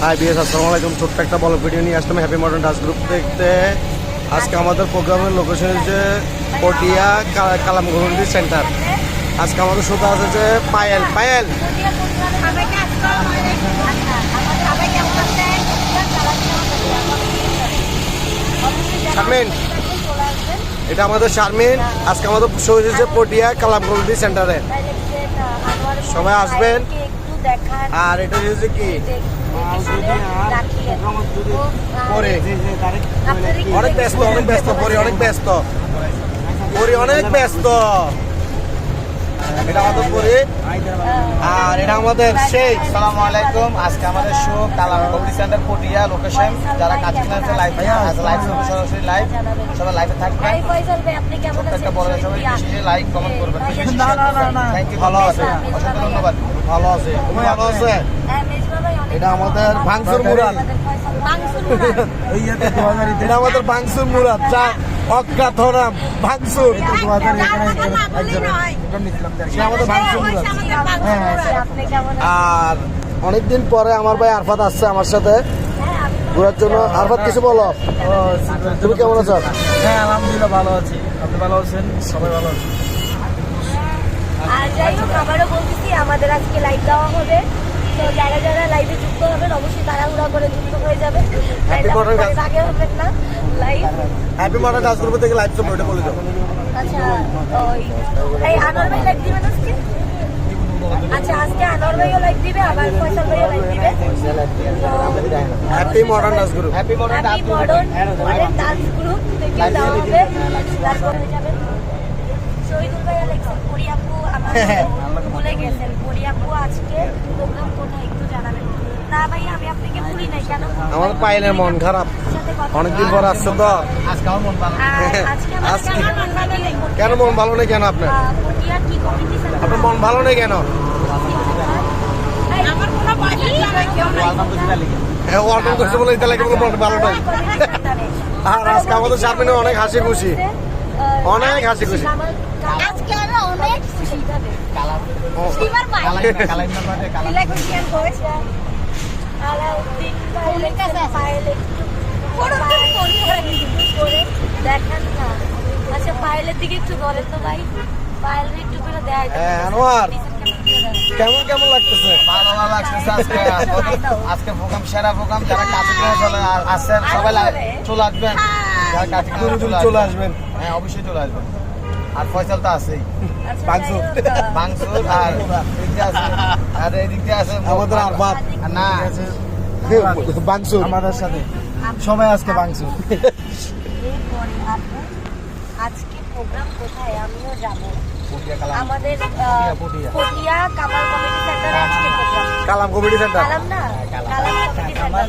High BS, আসসালামু আলাইকুম। ছোট্ট একটা বড় ভিডিও নিয়ে আসলাম হ্যাপি মডার্ন ডান্স গ্রুপ দেখতে। আজকে আমাদের প্রোগ্রামের লোকেশন হচ্ছে পটিয়া কালামগঞ্জ সেন্টার। আজকে আমাদের সাথে আছে যে পায়েল। শারমিন, এটা আমাদের শারমিন। আজকে আমাদের শো হচ্ছে পটিয়া কালামগঞ্জ সেন্টারে, সবাই আসবেন। আর এটা হচ্ছে কি অনেক ব্যস্ত পরে অনেক ব্যস্ত এটা আমাদের পরে। আর এটা আমাদের সেই আসসালামু আলাইকুম। আজকে আমাদের শো কালামগঞ্জ সেন্টার পটিয়া লোকেশন। যারা কাজ করতে লাইভ সরাসরি লাইভ, সবাই লাইভে থাকবেন। একটা বড় সবাই লাইক কমেন্ট করবেন। Thank you. ভালো আছে, অসংখ্য ধন্যবাদ। ভালো আছে, তুমি ভালো আছে। এটা আমাদের ভাঙচুর মুরাদ, এটা আমাদের ভাঙচুর মুরাদ, যা অজ্ঞাত নাম ভাঙচুর। আর অনেকদিন পরে আমার ভাই আরফাত আসছে আমার সাথে ঘোরার জন্য। আরফাত, কিছু বলো, তুমি কেমন আছো? হ্যাঁ, আলহামদুলিল্লাহ ভালো আছি। আপনি ভালো আছেন? সবাই ভালো আছি। আর যাই হোক, আবারও বলতেছি আমাদের আজকে লাইভ দেওয়া হবে। তো যারা যারা লাইভে যুক্ত হবেন অবশ্যই তাড়াহুড়া করে যুক্ত হয়ে যাবে। আগে হবেন না live. Happy modern dance group থেকে লাইভ ওইটা বলে দাও। আচ্ছা, এই আনোয়ার ভাই লাইভ দিবেন আজকে? আচ্ছা, আজকে আনোয়ার ভাইও লাইভ দিবে, আবার ফয়সাল ভাইও লাইভ দিবে। Happy modern dance group, happy modern dance group থেকে দেওয়া হবে। তারপর হয়ে যাবে শহীদুল ভাইয়া লেখছেন পরিয়াপু, আমার ভুলে গেছেন। পরিয়াপু আজকে প্রোগ্রাম কোথায় একটু জানাবেন। না ভাই, আমি আপনাকে ভুলি নাই। কেন? আমার পায়েলের মন খারাপ, অনেকদিন পর আসছে তো। আজকে আমার মন ভালো। কেন মন ভালো নেই কেন আপনার? আপনার মন ভালো নেই কেন? হ্যাঁ, ওয়ার্ল্ড করছে বলে এটা লাগে মন ভালো নাই। আর আজকে আমাদের সামনে অনেক হাসি খুশি, অনেক হাসি খুশি। আজকে আমরা অনেক খুশি হবে। স্টিমার পাই ইলেকট্রিশিয়ান করেছে আলাউদ্দিন ভাইয়ের কাছে পাইলে করে দেখেন না। আচ্ছা, পাইলের দিকে একটু ধরেন তো ভাই, পাইলের একটু করে দেয়। আনোয়ার, কেমন লাগতেছে? ভালো লাগতেছে। আজকে প্রোগ্রাম সেরা প্রোগ্রাম। যারা কাছে চলে আসছেন সবাই চলে আসবেন। যারা কাছে চলে আসবেন, হ্যাঁ অবশ্যই চলে আসবেন। আর ফয়সাল তো আছেই, ভাঙচুর আর এই দিক দিয়ে আছে আমাদের আরফাত। না, ভাঙচুর আমাদের সাথে সবাই আজকে ভাঙচুর। আজকে প্রোগ্রাম কোথায় আমিও যাবো। আমাদের পটিয়া পটিয়া কামাল কমিটি সেন্টারে আজকে প্রোগ্রাম। কালাম কমিটি সেন্টার। কালাম না, কালাম কমিটি সেন্টার।